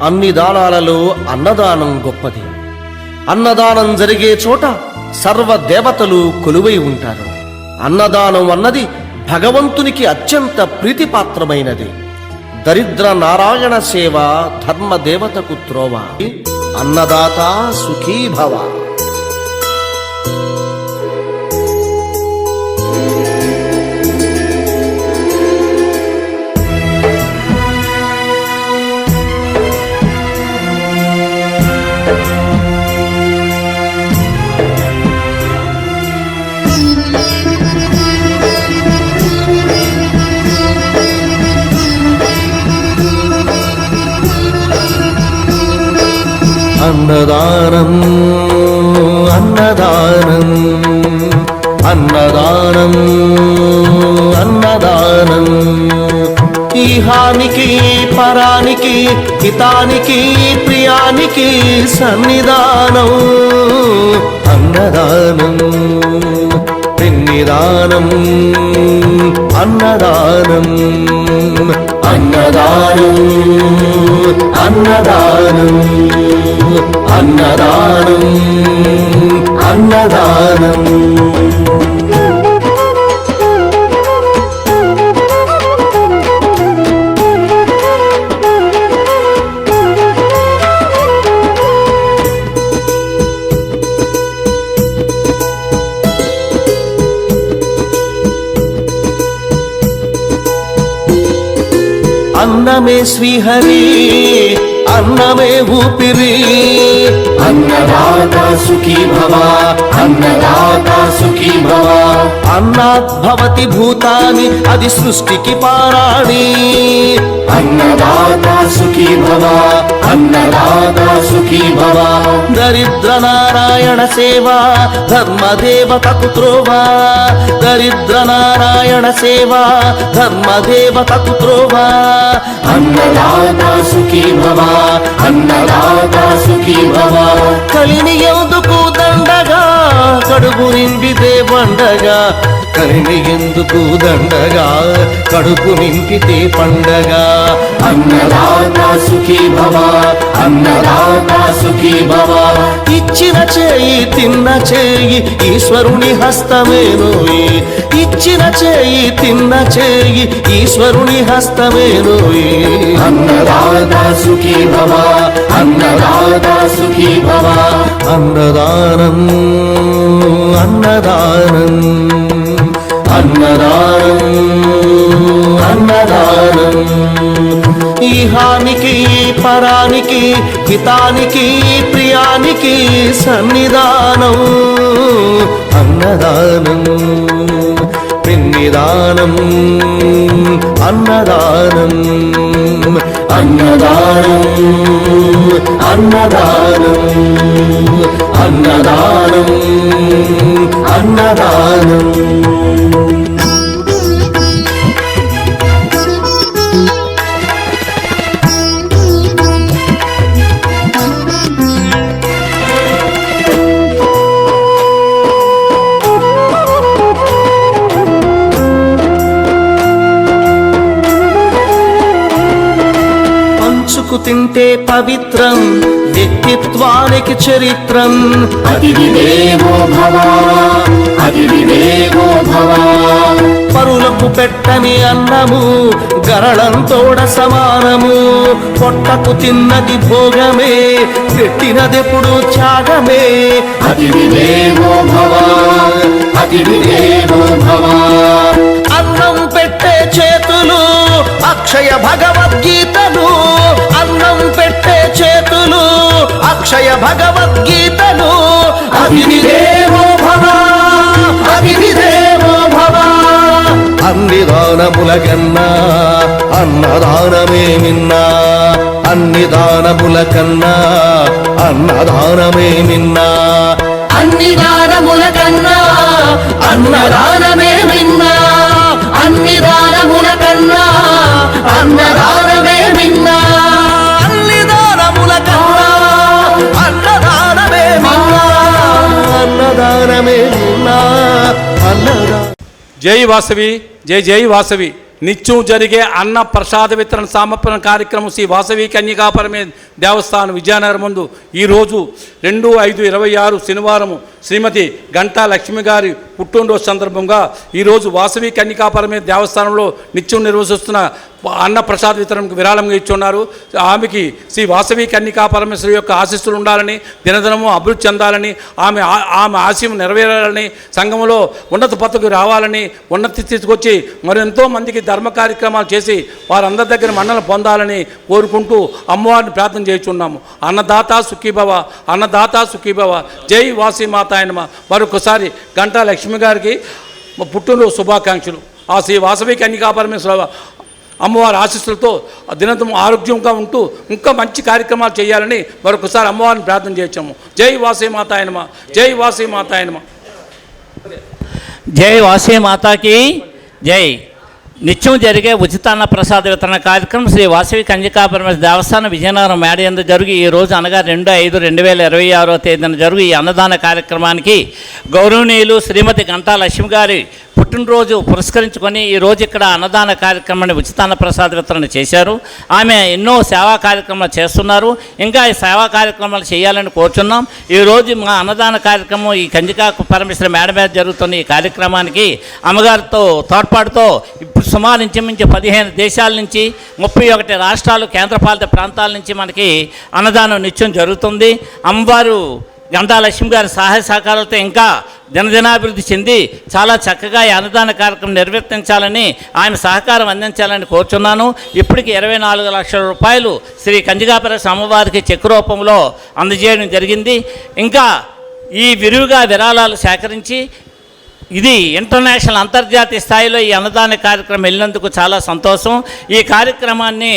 అన్ని దానాలలో అన్నదానం గొప్పది. అన్నదానం జరిగే చోట సర్వ దేవతలు కొలువై ఉంటారు. అన్నదానం అన్నది భగవంతునికి అత్యంత ప్రీతిపాత్రమైనది. దరిద్ర నారాయణ సేవ ధర్మదేవతకు త్రోవ. అన్నదాత సుఖీభవ. అన్నదానం అన్నదానం అన్నదానం అన్నదానం. ఈహానికి పరానికి హితానికి ప్రియానికి సన్నిధానం. అన్నదానం పిన్నిదానం. అన్నదానం అన్నదానం అన్నదానం అన్నదానం అన్నదానం. అన్నమే శ్రీహరి అన్నమే ఊపిరి. అన్నదాత సుఖీ భవ అన్నదాత సుఖీ భవ. అన్నాత్ భవతి భూతాని అది సృష్టికి పారాణి. అన్నదాత సుఖీ భవ అన్నదాత సుఖీ భవ. దరిద్ర నారాయణ సేవ ధర్మదేవతకు త్రోవ. దరిద్ర నారాయణ సేవ ధర్మదేవతకు త్రోవ. అన్నదాత సుఖీ భవ అన్నదాత సుఖీ భవ. కలిని ఎందుకు దండగా కడుపు నింపితే పండగా. కలిని ఎందుకు దండగా కడుపు నింపితే పండగ. అన్నదాత సుఖీ భవ అన్నదాత సుఖీ భవ. ఇచ్చిన చేయి తిన్న చేయి ఈశ్వరుని హస్తమేనోయి. ఇచ్చిన చేయి తిన్న చేయి ఈశ్వరుని హస్తమేనోయి. అన్నదాత సుఖీ భవ అన్నదాత సుఖీ భవ. అన్నదానం అన్నదానం అన్నదానం అన్నదానం. ఈహానికి పరానికి హితానికి ప్రియానికి సన్నిధానం. అన్నదానం పిన్నిదానం. అన్నదానం అన్నదానం అన్నదానం అన్నదానం అన్నదానం. తింటే పవిత్రం వ్యక్తిత్వానికి చరిత్రం. అతిథి దేవో భవ అతిథి దేవో భవ. పరులకు పెట్టని అన్నము గరళంతోడ సమానము. పొట్టకు తిన్నది భోగమే పెట్టినదెప్పుడు త్యాగమే. అతిథి దేవో భవ అతిథి దేవో భవ. అన్నం పెట్టే చేతులు అక్షయ భగవద్గీతలు. అన్నం పెట్టే చేతులు అక్షయ భగవద్గీతలు. అతిథి దేవో భవ అతిథి దేవో భవ. అన్ని దానముల కన్నా అన్నదానమే మిన్నా. అన్ని దానముల కన్నా అన్నదానమే మిన్నా. అన్ని దానముల కన్నా అన్నదానమే మిన్నా. అన్ని దానముల కన్నా అన్నదానమే మిన్నా. అన్ని దానముల కన్నా అన్నదానమే మిన్నా. అన్నదానమే మిన్నా. అన్నదా. జై వాసవి జై జై వాసవి. నిత్యం జరిగే అన్న ప్రసాద వితరణ సమర్పణ కార్యక్రమం శ్రీ వాసవి కన్యకాపరమే దేవస్థానం విజయనగరం ముందు ఈరోజు 2/5/26 శనివారము శ్రీమతి గంటా లక్ష్మి గారి పుట్టినరోజు సందర్భంగా ఈరోజు వాసవి కన్యకాపరమే దేవస్థానంలో నిత్యం నిర్వహిస్తున్న అన్న ప్రసాద వితరణకు విరాళంగా ఇచ్చున్నారు. ఆమెకి శ్రీ వాసవి కన్యకాపరమేశ్వరి యొక్క ఆశీస్సులు ఉండాలని, దినదినము అభివృద్ధి చెందాలని, ఆమె ఆశయం నెరవేరాలని, సంఘంలో ఉన్నత పదవికి రావాలని, ఉన్నత స్థితికి వచ్చి మరెంతో మందికి ధర్మ కార్యక్రమాలు చేసి వారందరి దగ్గర మన్నలు పొందాలని కోరుకుంటూ అమ్మవారిని ప్రార్థన చేస్తున్నాము. అన్నదాత సుఖీభవ, అన్నదాత సుఖీభవ. జై వాసవి మాతాయనమ. మరొకసారి గంటా లక్ష్మి గారికి పుట్టినరోజు శుభాకాంక్షలు. ఆ శ్రీ వాసవి కన్యకాపరమేశ్వర అమ్మవారి ఆశీస్సులతో దినదినం ఆరోగ్యంగా ఉంటూ ఇంకా మంచి కార్యక్రమాలు చేయాలని మరొకసారి అమ్మవారిని ప్రార్థన చేయించాము. జై వాసవి మాతాయనమ, జై వాసవి మాతాయనమ. జై వాసవి మాతాకి జై. నిత్యం జరిగే ఉచితాన్న ప్రసాద వితరణ కార్యక్రమం శ్రీ వాసవి కన్యకాపరమేశ్వరి దేవస్థానం విజయనగరం మేడ యందు జరిగి ఈరోజు అనగా 2/5/2026 తేదీన జరుగు ఈ అన్నదాన కార్యక్రమానికి గౌరవనీయులు శ్రీమతి గంటా లక్ష్మి గారి పుట్టినరోజు పురస్కరించుకొని ఈరోజు ఇక్కడ అన్నదాన కార్యక్రమాన్ని ఉచితాన్న ప్రసాద వితరణ చేశారు. ఆమె ఎన్నో సేవా కార్యక్రమాలు చేస్తున్నారు. ఇంకా ఈ సేవా కార్యక్రమాలు చేయాలని కోరుచున్నాం. ఈరోజు మా అన్నదాన కార్యక్రమం ఈ కన్యకాపరమేశ్వరి మేడ మీద జరుగుతున్న ఈ కార్యక్రమానికి అమ్మగారితో తోడ్పాటుతో ఇప్పుడు సుమారు ఇంచుమించు 15 దేశాల నుంచి 31 రాష్ట్రాలు కేంద్రపాలిత ప్రాంతాల నుంచి మనకి అన్నదానం నిత్యం జరుగుతుంది. అమ్మవారు గంటా లక్ష్మి గారి సహాయ సహకారాలతో ఇంకా దినదినాభివృద్ధి చెంది చాలా చక్కగా ఈ అన్నదాన కార్యక్రమం నిర్వర్తించాలని ఆయన సహకారం అందించాలని కోరుచున్నాను. ఇప్పటికి 24 లక్షల రూపాయలు శ్రీ కన్యకాపరమేశ్వరి అమ్మవారికి చెక్ రూపంలో అందజేయడం జరిగింది. ఇంకా ఈ విరివిగా విరాళాలు సేకరించి ఇది ఇంటర్నేషనల్ అంతర్జాతీయ స్థాయిలో ఈ అన్నదాన కార్యక్రమం వెళ్ళినందుకు చాలా సంతోషం. ఈ కార్యక్రమాన్ని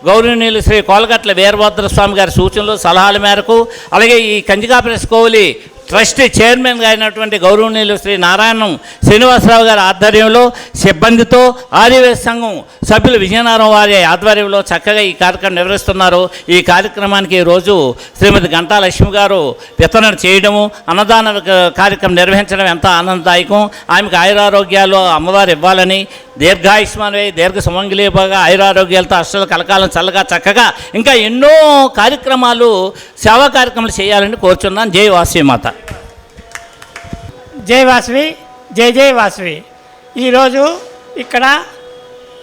గౌరవనీయులు శ్రీ కోలగట్ల వీరభద్రస్వామి గారి సూచనలు సలహాల మేరకు అలాగే ఈ కన్యకాపరమేశ్వరి కోవిలి ట్రస్ట్ చైర్మన్గా అయినటువంటి గౌరవనీయులు శ్రీ నారాయణం శ్రీనివాసరావు గారి ఆధ్వర్యంలో సిబ్బందితో ఆదివాసీ సంఘం సభ్యులు విజయనగరం వారి ఆధ్వర్యంలో చక్కగా ఈ కార్యక్రమం నిర్వహిస్తున్నారు. ఈ కార్యక్రమానికి ఈరోజు శ్రీమతి గంటా లక్ష్మి గారు వితరణ చేయడము, అన్నదాన కార్యక్రమం నిర్వహించడం ఎంతో ఆనందదాయకం. ఆమెకు ఆయురారోగ్యాలు అమ్మవారు ఇవ్వాలని, దీర్ఘాయుష్మానవై దీర్ఘ సుమంగళీయగా ఆయురారోగ్యాలతో అష్టలు కలకాలం చల్లగా చక్కగా ఇంకా ఎన్నో కార్యక్రమాలు సేవా కార్యక్రమాలు చేయాలని కోరుచున్నాను. జై వాసవి మాత. జై వాసవి, జై జై వాసవి. ఈరోజు ఇక్కడ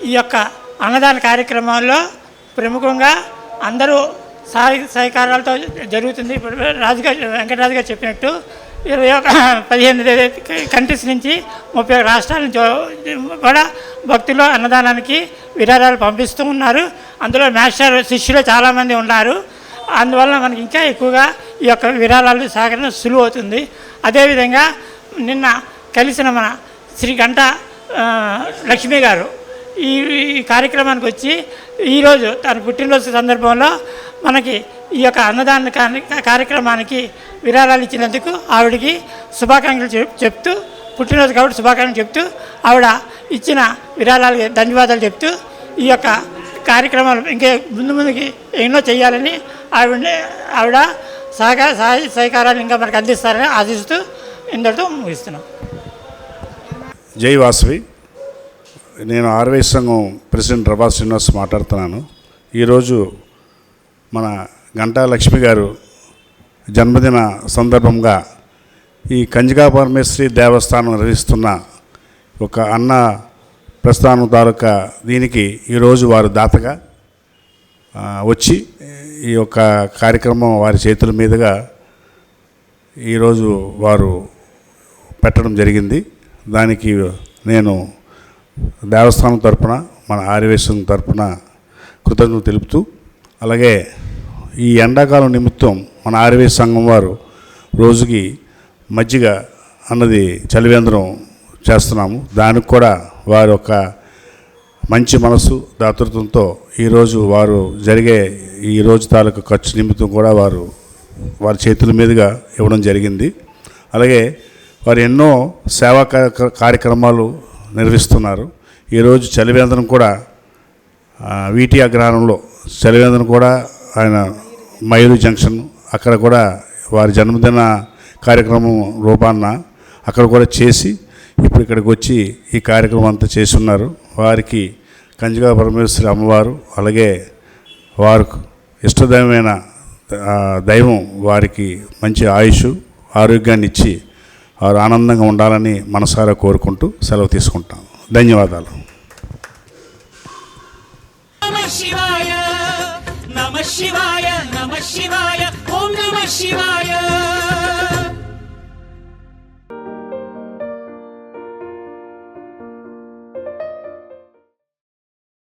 ఈ యొక్క అన్నదాన కార్యక్రమంలో ప్రముఖంగా అందరూ సహకారాలతో జరుగుతుంది. ఇప్పుడు వెంకటరాజు గారు చెప్పినట్టు 15 కంట్రీస్ నుంచి 30 రాష్ట్రాల నుంచి కూడా భక్తులు అన్నదానానికి విరాళాలు పంపిస్తూ ఉన్నారు. అందులో మాస్టర్ శిష్యులు చాలామంది ఉన్నారు. అందువల్ల మనకి ఇంకా ఎక్కువగా ఈ యొక్క విరాళాలు సేకరణ సులువు అవుతుంది. అదేవిధంగా నిన్న కలిసిన మన శ్రీ గంటా లక్ష్మి గారు ఈ కార్యక్రమానికి వచ్చి ఈరోజు తన పుట్టినరోజు సందర్భంలో మనకి ఈ యొక్క అన్నదాన కార్యక్రమానికి విరాళాలు ఇచ్చినందుకు ఆవిడకి శుభాకాంక్షలు చెప్తూ, పుట్టినరోజు కాబట్టి శుభాకాంక్షలు చెప్తూ ఆవిడ ఇచ్చిన విరాళాలకి ధన్యవాదాలు చెప్తూ ఈ యొక్క కార్యక్రమాలు ఇంకా ముందుకి ఎన్నో చేయాలని ఆవిడ సహకారాలు ఇంకా మనకు అందిస్తారని ఆశిస్తూ ఇంతటితో ముగిస్తున్నాం. జై వాసవి. నేను ఆర్వైస్ సంఘం ప్రెసిడెంట్ రవా శ్రీనివాస్ మాట్లాడుతున్నాను. ఈరోజు మన గంటా లక్ష్మి గారు జన్మదిన సందర్భంగా ఈ కన్యకాపరమేశ్వరి దేవస్థానం నిర్వహిస్తున్న ఒక అన్న ప్రస్థానం తాలూకా దీనికి ఈరోజు వారు దాతగా వచ్చి ఈ యొక్క కార్యక్రమం వారి చేతుల మీదుగా ఈరోజు వారు పెట్టడం జరిగింది. దానికి నేను దేవస్థానం తరపున మన ఆర్యవేశం తరపున కృతజ్ఞతలు తెలుపుతూ, అలాగే ఈ ఎండాకాలం నిమిత్తం మన ఆర్యవేశ సంఘం వారు రోజుకి మజ్జిగ అన్నది చలివేంద్రం చేస్తున్నాము. దానికి కూడా వారి యొక్క మంచి మనసు దాతృత్వంతో ఈరోజు వారు జరిగే ఈరోజు తాలూకు ఖర్చు నిమిత్తం కూడా వారి చేతుల మీదుగా ఇవ్వడం జరిగింది. అలాగే వారు ఎన్నో సేవా కార్యక్రమాలు నిర్వహిస్తున్నారు. ఈరోజు చలివేంద్రం కూడా వీటి అగ్రహారంలో చలివేంద్రం కూడా ఆయన మైలు జంక్షన్ అక్కడ కూడా వారి జన్మదిన కార్యక్రమం రూపాన్న అక్కడ కూడా చేసి ఇప్పుడు ఇక్కడికి వచ్చి ఈ కార్యక్రమం అంతా చేసి ఉన్నారు. వారికి కంచికా పరమేశ్వరి అమ్మవారు అలాగే వారికి ఇష్టదైవమైన దైవం వారికి మంచి ఆయుష్ ఆరోగ్యాన్ని ఇచ్చి వారు ఆనందంగా ఉండాలని మనసారా కోరుకుంటూ సెలవు తీసుకుంటాను. ధన్యవాదాలు. నమః శివాయ నమః శివాయ నమః శివాయ ఓం నమః శివాయ